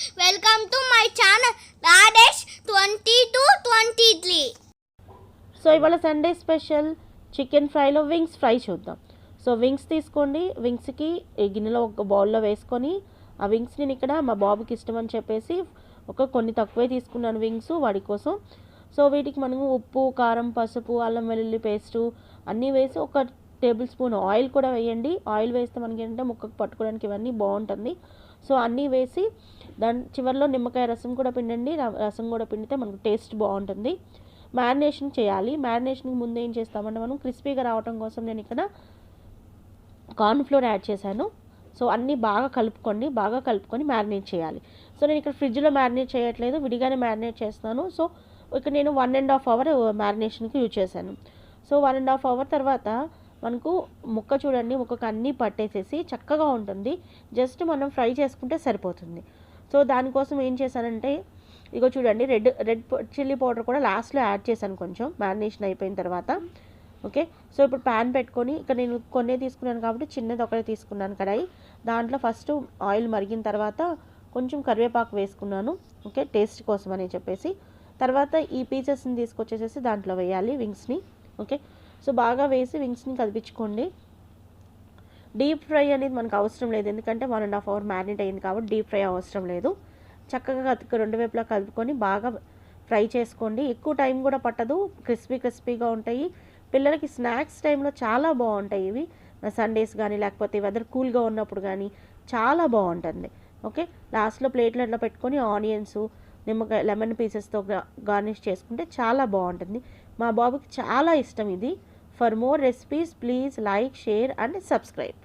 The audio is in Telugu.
వెల్కమ్ టు మై ఛానల్ రాడేష్ 2223. సో ఇవాళ సండే స్పెషల్ చికెన్ ఫ్రైలో వింగ్స్ ఫ్రై చూద్దాం. సో వింగ్స్ తీసుకోండి. వింగ్స్కి ఈ గిన్నెలో ఒక బౌల్లో వేసుకొని ఆ వింగ్స్ నేను ఇక్కడ మా బాబుకి ఇష్టం అని చెప్పేసి కొన్ని తక్కువే తీసుకున్నాను వింగ్స్ వాడి కోసం. సో వీటికి మనము ఉప్పు, కారం, పసుపు, అల్లం వెల్లుల్లి పేస్టు అన్నీ వేసి 1 టేబుల్ స్పూన్ ఆయిల్ కూడా వేయండి. ఆయిల్ వేస్తే మనకి ఏంటంటే ముక్కకు పట్టుకోవడానికి ఇవన్నీ బాగుంటుంది. సో అన్నీ వేసి దాని చివరిలో నిమ్మకాయ రసం కూడా పిండండి. రసం కూడా పిండితే మనకు టేస్ట్ బాగుంటుంది. మ్యారినేషన్ చేయాలి. మ్యారినేషన్కి ముందు ఏం చేస్తామంటే మనం క్రిస్పీగా రావడం కోసం నేను ఇక్కడ కార్న్ఫ్లోర్ యాడ్ చేశాను. సో అన్నీ బాగా కలుపుకొని మ్యారినేట్ చేయాలి. సో నేను ఇక్కడ ఫ్రిడ్జ్లో మ్యారినేట్ చేయట్లేదు, విడిగానే మ్యారినేట్ చేస్తున్నాను. సో ఇక్కడ నేను 1.5 అవర్ మ్యారినేషన్కి యూజ్ చేశాను. సో 1.5 అవర్ తర్వాత మనకు ముక్క చూడండి, ముక్కకు అన్నీ పట్టేసేసి చక్కగా ఉంటుంది. జస్ట్ మనం ఫ్రై చేసుకుంటే సరిపోతుంది. సో దానికోసం ఏం చేశానంటే ఇగో చూడండి, రెడ్ చిల్లీ పౌడర్ కూడా లాస్ట్లో యాడ్ చేశాను కొంచెం మ్యారినేషన్ అయిపోయిన తర్వాత. ఓకే, సో ఇప్పుడు ప్యాన్ పెట్టుకొని ఇక్కడ నేను కొన్నే తీసుకున్నాను కాబట్టి చిన్నది ఒకటే తీసుకున్నాను కడాయి. దాంట్లో ఫస్ట్ ఆయిల్ మరిగిన తర్వాత కొంచెం కరివేపాకు వేసుకున్నాను. ఓకే, టేస్ట్ కోసం అని చెప్పేసి. తర్వాత ఈ పీసెస్ని తీసుకొచ్చేసేసి దాంట్లో వేయాలి వింగ్స్ని. ఓకే, సో బాగా వేసి వింగ్స్ని కదిపించుకోండి. డీప్ ఫ్రై అనేది మనకు అవసరం లేదు, ఎందుకంటే 1.5 అవర్ మ్యారినేట్ అయింది కాబట్టి డీప్ ఫ్రై అవసరం లేదు. చక్కగా 2 వైపులా కలుపుకొని బాగా ఫ్రై చేసుకోండి. ఎక్కువ టైం కూడా పట్టదు, క్రిస్పీగా ఉంటాయి. పిల్లలకి స్నాక్స్ టైంలో చాలా బాగుంటాయి ఇవి. సండేస్ కానీ లేకపోతే వెదర్ కూల్గా ఉన్నప్పుడు కానీ చాలా బాగుంటుంది. ఓకే, లాస్ట్లో ప్లేట్లో అట్లా పెట్టుకొని ఆనియన్స్, నిమ్మకాయ, లెమన్ పీసెస్తో గార్నిష్ చేసుకుంటే చాలా బాగుంటుంది. మా బాబుకి చాలా ఇష్టం ఇది. For more recipes, please like, share and subscribe.